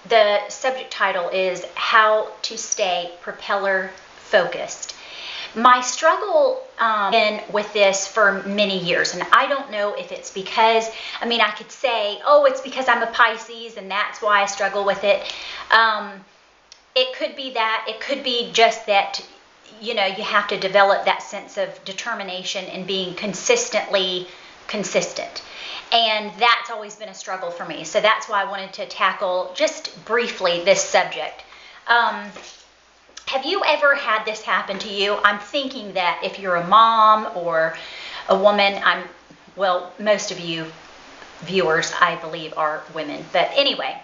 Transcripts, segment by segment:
The subject title is How to Stay Propeller Focused. My struggle been with this for many years, and I don't know if it's because, I could say, oh, it's because I'm a Pisces and that's why I struggle with it. It could be that. It could be just that, you have to develop that sense of determination and being consistently consistent. And that's always been a struggle for me. So that's why I wanted to tackle just briefly this subject. Have you ever had this happen to you? I'm thinking that if you're a mom or a woman, most of you viewers, I believe, are women. But anyway,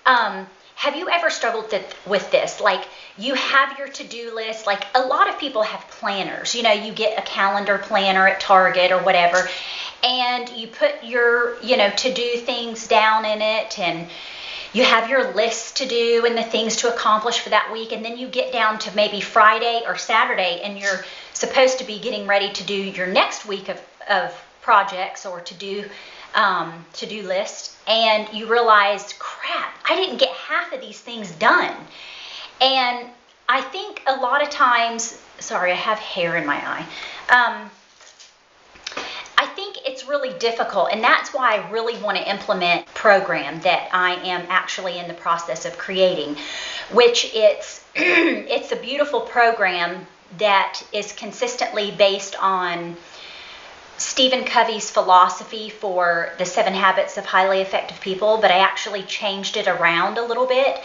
have you ever struggled with this? Like, you have your to-do list. Like, a lot of people have planners. You get a calendar planner at Target or whatever, and you put your, to-do things down in it, and you have your list to do and the things to accomplish for that week, and then you get down to maybe Friday or Saturday, and you're supposed to be getting ready to do your next week of projects or to-do list, and you realize, crap, I didn't get half of these things done. And I think a lot of times, sorry, I have hair in my eye. I think it's really difficult, and that's why I really want to implement a program that I am actually in the process of creating, which it's a beautiful program that is consistently based on Stephen Covey's philosophy for the 7 Habits of Highly Effective People, but I actually changed it around a little bit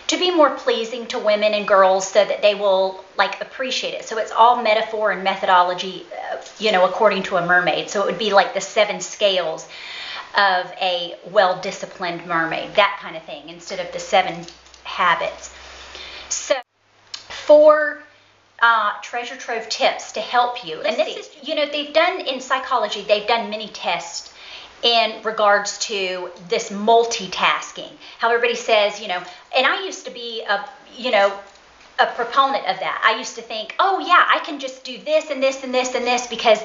to be more pleasing to women and girls so that they will appreciate it. So it's all metaphor and methodology, according to a mermaid. So it would be like the 7 scales of a well-disciplined mermaid, that kind of thing, instead of the 7 habits. So for treasure trove tips to help you. And this is, they've done in psychology, they've done many tests in regards to this multitasking. How everybody says, and I used to be a proponent of that. I used to think, oh yeah, I can just do this and this and this and this, because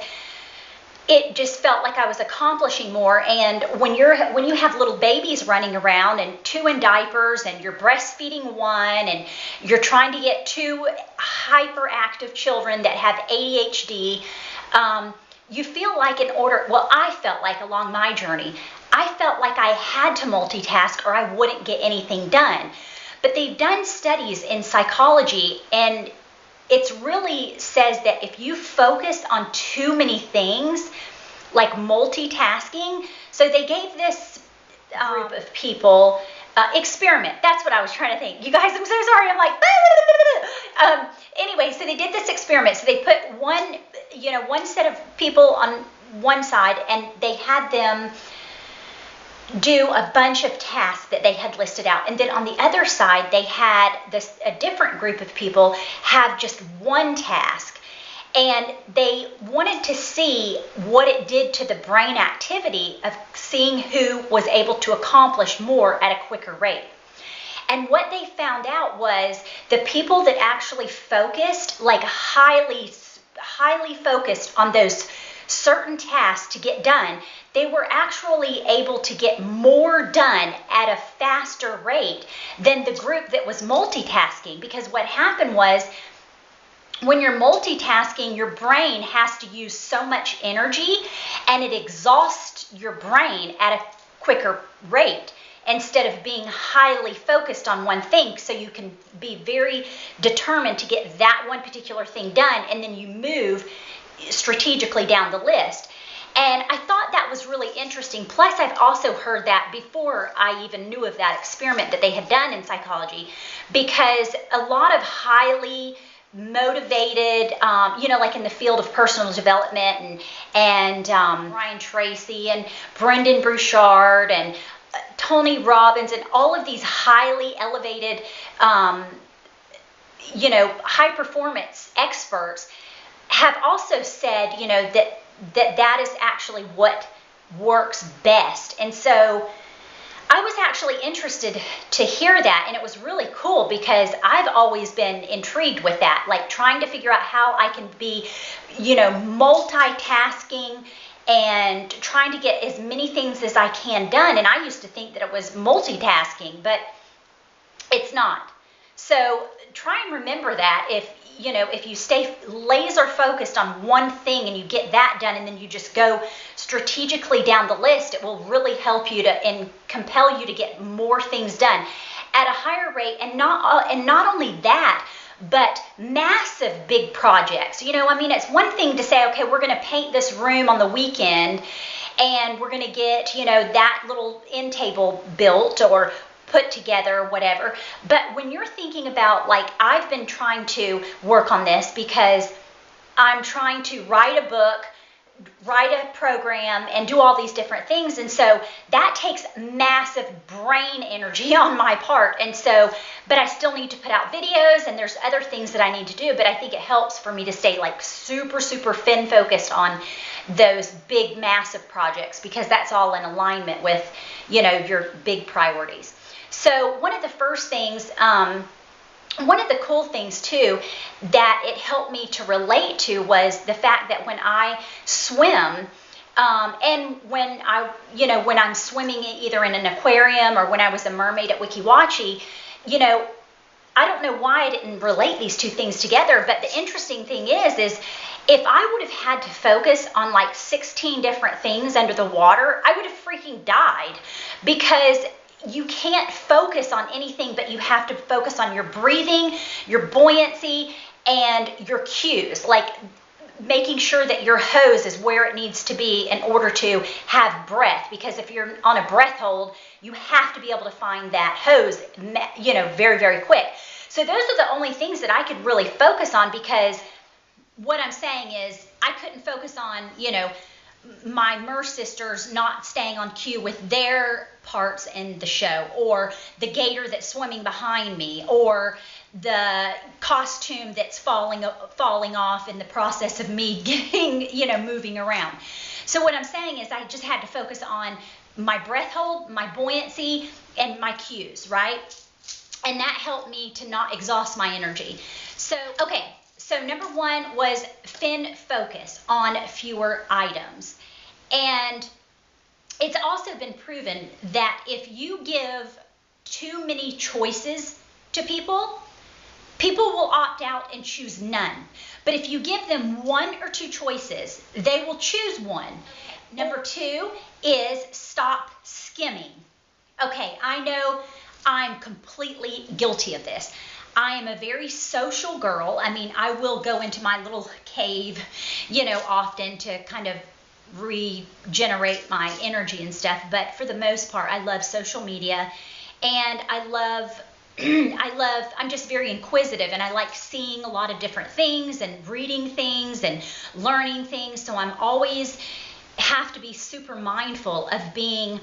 it just felt like I was accomplishing more. And when you have little babies running around and 2 in diapers, and you're breastfeeding 1, and you're trying to get 2 hyperactive children that have ADHD, you feel like I felt like along my journey, I felt like I had to multitask or I wouldn't get anything done. But they've done studies in psychology, and it really says that if you focus on too many things, like multitasking, so they gave this group of people experiment. That's what I was trying to think. You guys, I'm so sorry. I'm like, anyway, so they did this experiment. So they put one set of people on one side, and they had them do a bunch of tasks that they had listed out. And then on the other side, they had a different group of people have just one task. And they wanted to see what it did to the brain activity of seeing who was able to accomplish more at a quicker rate. And what they found out was the people that actually focused, highly focused on those certain tasks to get done, they were actually able to get more done at a faster rate than the group that was multitasking. Because what happened was, when you're multitasking, your brain has to use so much energy, and it exhausts your brain at a quicker rate instead of being highly focused on one thing. So you can be very determined to get that one particular thing done, and then you move strategically down the list. And I thought that was really interesting. Plus, I've also heard that before I even knew of that experiment that they had done in psychology, because a lot of highly motivated, like in the field of personal development, and Brian Tracy and Brendan Burchard and Tony Robbins, and all of these highly elevated, high performance experts have also said, that is actually what works best. And so I was actually interested to hear that, and it was really cool because I've always been intrigued with that, like trying to figure out how I can be, multitasking and trying to get as many things as I can done. And I used to think that it was multitasking, but It's not. So try and remember that if you stay laser focused on one thing and you get that done, and then you just go strategically down the list, it will really help you to and compel you to get more things done at a higher rate. And not only that, but massive big projects. It's one thing to say, okay, we're going to paint this room on the weekend and we're going to get, that little end table built or put together, whatever. But when you're thinking about, like, I've been trying to work on this because I'm trying to write a book, write a program, and do all these different things. And so that takes massive brain energy on my part. And so, but I still need to put out videos, and there's other things that I need to do. But I think it helps for me to stay like super, super fin focused on those big, massive projects, because that's all in alignment with, your big priorities. So one of the first things, one of the cool things too that it helped me to relate to was the fact that when I swim, and when I'm swimming either in an aquarium or when I was a mermaid at Weeki Wachee, I don't know why I didn't relate these two things together, but the interesting thing is if I would have had to focus on like 16 different things under the water, I would have freaking died, because you can't focus on anything, but you have to focus on your breathing, your buoyancy, and your cues, like making sure that your hose is where it needs to be in order to have breath. Because if you're on a breath hold, you have to be able to find that hose, very, very quick. So those are the only things that I could really focus on, because what I'm saying is I couldn't focus on, my Mer sisters not staying on cue with their parts in the show, or the gator that's swimming behind me, or the costume that's falling off in the process of me getting, moving around. So what I'm saying is I just had to focus on my breath hold, my buoyancy, and my cues, right? And that helped me to not exhaust my energy. So, okay. So number one was fin focus on fewer items. And it's also been proven that if you give too many choices to people, people will opt out and choose none. But if you give them one or two choices, they will choose one. Number two is stop skimming. Okay, I know I'm completely guilty of this. I am a very social girl. I will go into my little cave, often to kind of regenerate my energy and stuff. But for the most part, I love social media, and I'm just very inquisitive, and I like seeing a lot of different things and reading things and learning things. So I'm always have to be super mindful of being,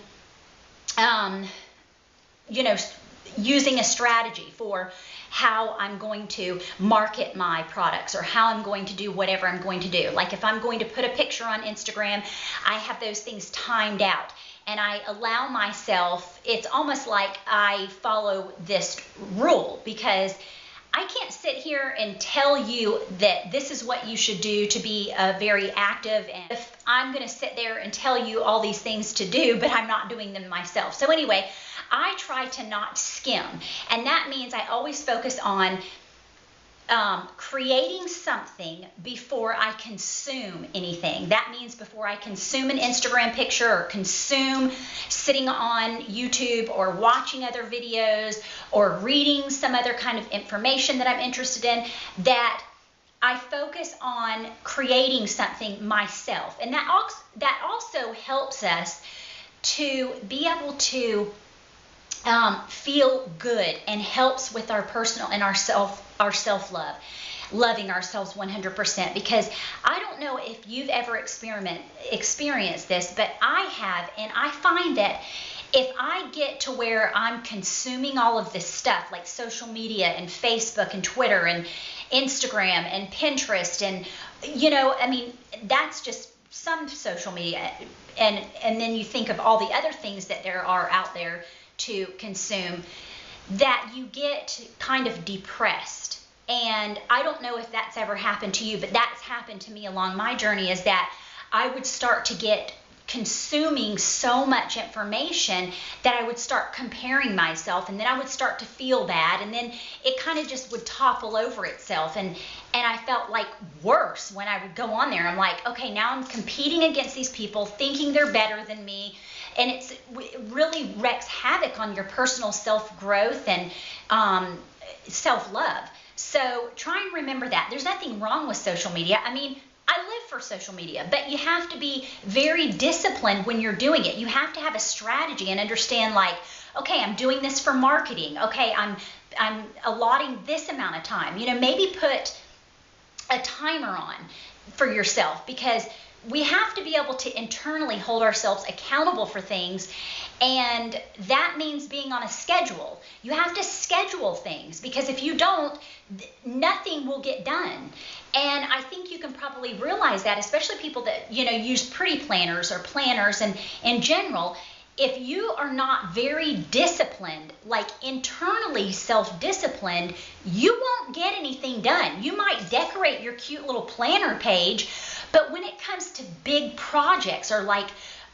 using a strategy for how I'm going to market my products, or how I'm going to do whatever I'm going to do. Like if I'm going to put a picture on Instagram, I have those things timed out, and I allow myself, it's almost like I follow this rule, because I can't sit here and tell you that this is what you should do to be very active. And if I'm going to sit there and tell you all these things to do, but I'm not doing them myself. So anyway, I try to not skim. And that means I always focus on creating something before I consume anything. That means before I consume an Instagram picture, or consume sitting on YouTube, or watching other videos, or reading some other kind of information that I'm interested in, that I focus on creating something myself. And that also helps us to be able to feel good, and helps with our personal and our self-love, loving ourselves 100%. Because I don't know if you've ever experienced this, but I have, and I find that if I get to where I'm consuming all of this stuff, like social media and Facebook and Twitter and Instagram and Pinterest, and that's just some social media, and then you think of all the other things that there are out there to consume, that you get kind of depressed. And I don't know if that's ever happened to you, but that's happened to me along my journey, is that I would start to get consuming so much information that I would start comparing myself, and then I would start to feel bad, and then it kind of just would topple over itself, and I felt like worse when I would go on there. I'm like, okay, now I'm competing against these people, thinking they're better than me, and it really wreaks havoc on your personal self-growth and self-love. So try and remember that. There's nothing wrong with social media. I mean, I live for social media, but you have to be very disciplined when you're doing it. You have to have a strategy and understand, like, okay, I'm doing this for marketing. Okay, I'm allotting this amount of time. You know, maybe put a timer on for yourself, because we have to be able to internally hold ourselves accountable for things, and that means being on a schedule. You have to schedule things, because if you don't, nothing will get done. And I think you can probably realize that, especially people that, you know, use pretty planners or planners, and in general, if you are not very disciplined, like internally self-disciplined, you won't get anything done. You might decorate your cute little planner page, but when it comes to big projects or like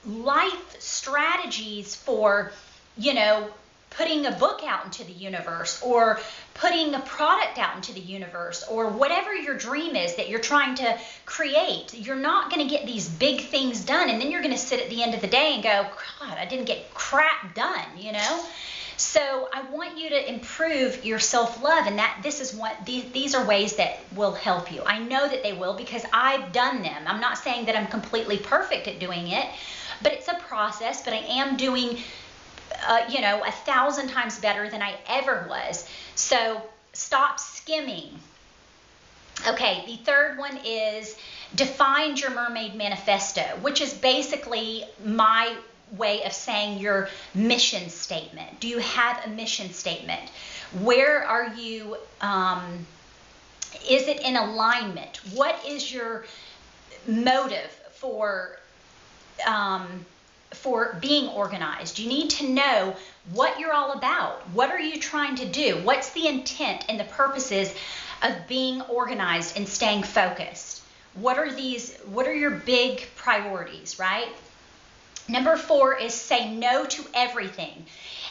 life strategies for, you know, putting a book out into the universe, or putting a product out into the universe, or whatever your dream is that you're trying to create, you're not going to get these big things done, and then you're going to sit at the end of the day and go, God, I didn't get crap done, you know? So I want you to improve your self-love, and that this is what these are ways that will help you. I know that they will, because I've done them. I'm not saying that I'm completely perfect at doing it, but it's a process. But I am doing you know, 1,000 times better than I ever was. So stop skimming. Okay, the third one is define your Mermaid Manifesto, which is basically my way of saying your mission statement. Do you have a mission statement? Where are you, is it in alignment? What is your motive for being organized? You need to know what you're all about. What are you trying to do? What's the intent and the purposes of being organized and staying focused? What are your big priorities, right? Number 4 is say no to everything.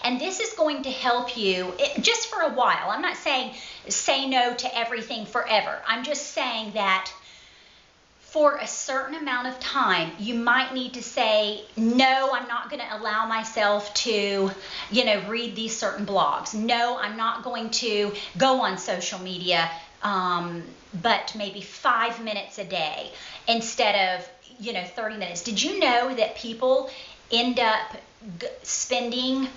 And this is going to help you just for a while. I'm not saying say no to everything forever. I'm just saying that for a certain amount of time, you might need to say, no, I'm not going to allow myself to, you know, read these certain blogs. No, I'm not going to go on social media, but maybe 5 minutes a day instead of, you know, 30 minutes. Did you know that people end up spending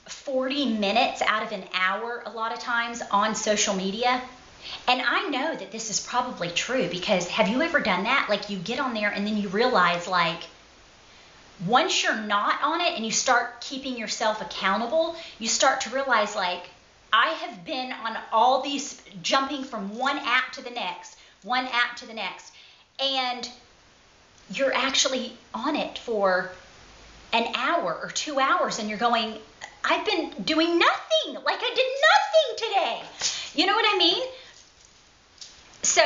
40 minutes out of an hour a lot of times on social media? And I know that this is probably true, because have you ever done that? Like, you get on there and then you realize, like, once you're not on it and you start keeping yourself accountable, you start to realize, like, I have been on all these, jumping from one app to the next, and you're actually on it for an hour or 2 hours, and you're going, I've been doing nothing. Like, I did nothing today. You know what I mean? So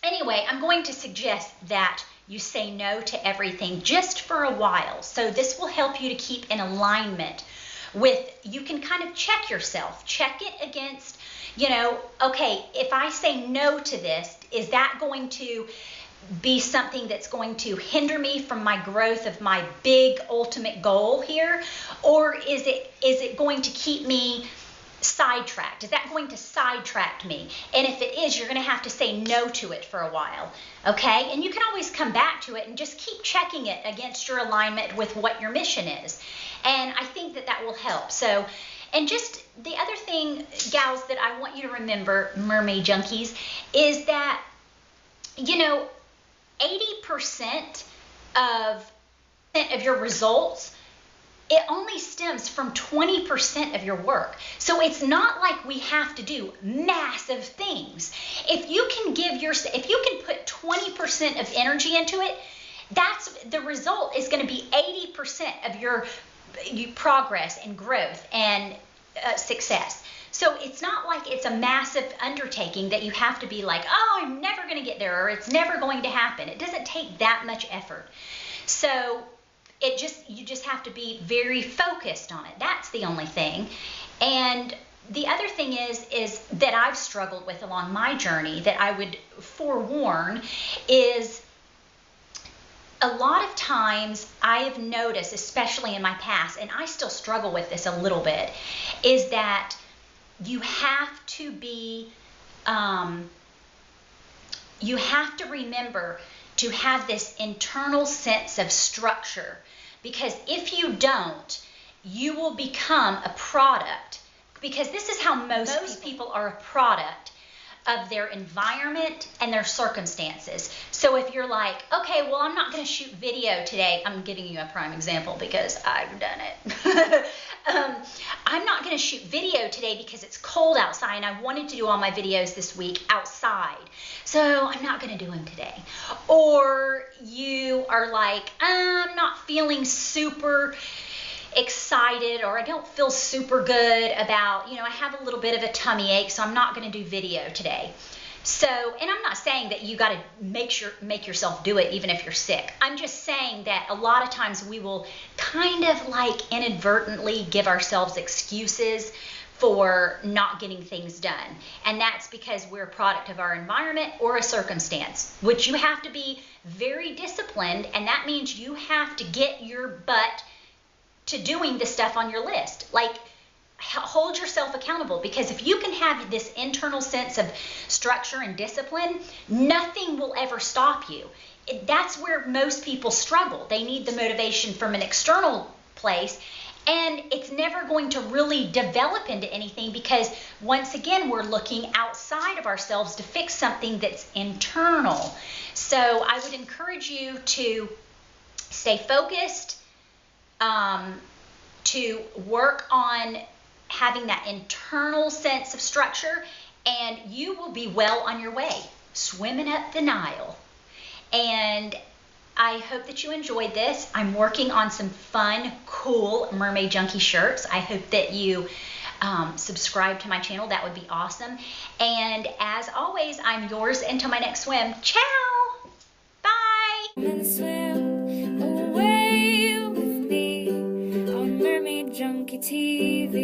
anyway, I'm going to suggest that you say no to everything just for a while. So this will help you to keep in alignment with, you can kind of check yourself, check it against, you know, okay, if I say no to this, is that going to be something that's going to hinder me from my growth of my big ultimate goal here? Or is it going to keep me sidetracked? Is that going to sidetrack me? And if it is, you're going to have to say no to it for a while, okay? And you can always come back to it and just keep checking it against your alignment with what your mission is. And I think that that will help. So, and just the other thing, gals, that I want you to remember, Mermaid Junkies, is that, you know, 80% of your results, it only stems from 20% of your work. So it's not like we have to do massive things. If you can put 20% of energy into it, that's the result is going to be 80% of your progress and growth and success. So it's not like it's a massive undertaking that you have to be like, oh, I'm never going to get there, or it's never going to happen. It doesn't take that much effort. So you just have to be very focused on it. That's the only thing. And the other thing is that I've struggled with along my journey that I would forewarn is a lot of times I have noticed, especially in my past, and I still struggle with this a little bit, is that you have to be, you have to remember to have this internal sense of structure, because if you don't, you will become a product, because this is how most people are a product of their environment and their circumstances. So if you're like, okay, well, I'm not going to shoot video today. I'm giving you a prime example because I've done it. I'm not going to shoot video today because it's cold outside and I wanted to do all my videos this week outside. So I'm not going to do them today. Or you are like, I'm not feeling super excited, or I don't feel super good about, I have a little bit of a tummy ache, so I'm not going to do video today. So, and I'm not saying that you got to make yourself do it even if you're sick. I'm just saying that a lot of times we will kind of like inadvertently give ourselves excuses for not getting things done. And that's because we're a product of our environment or a circumstance, which you have to be very disciplined, and that means you have to get your butt to doing the stuff on your list. Like, hold yourself accountable, because if you can have this internal sense of structure and discipline, nothing will ever stop you. That's where most people struggle. They need the motivation from an external place, and it's never going to really develop into anything, because once again, we're looking outside of ourselves to fix something that's internal. So I would encourage you to stay focused, to work on having that internal sense of structure, and you will be well on your way, swimming up the Nile. And I hope that you enjoyed this. I'm working on some fun, cool Mermaid Junkie shirts. I hope that you subscribe to my channel. That would be awesome. And as always, I'm yours until my next swim. Ciao! Bye! Swim away with me on Mermaid Junkie TV.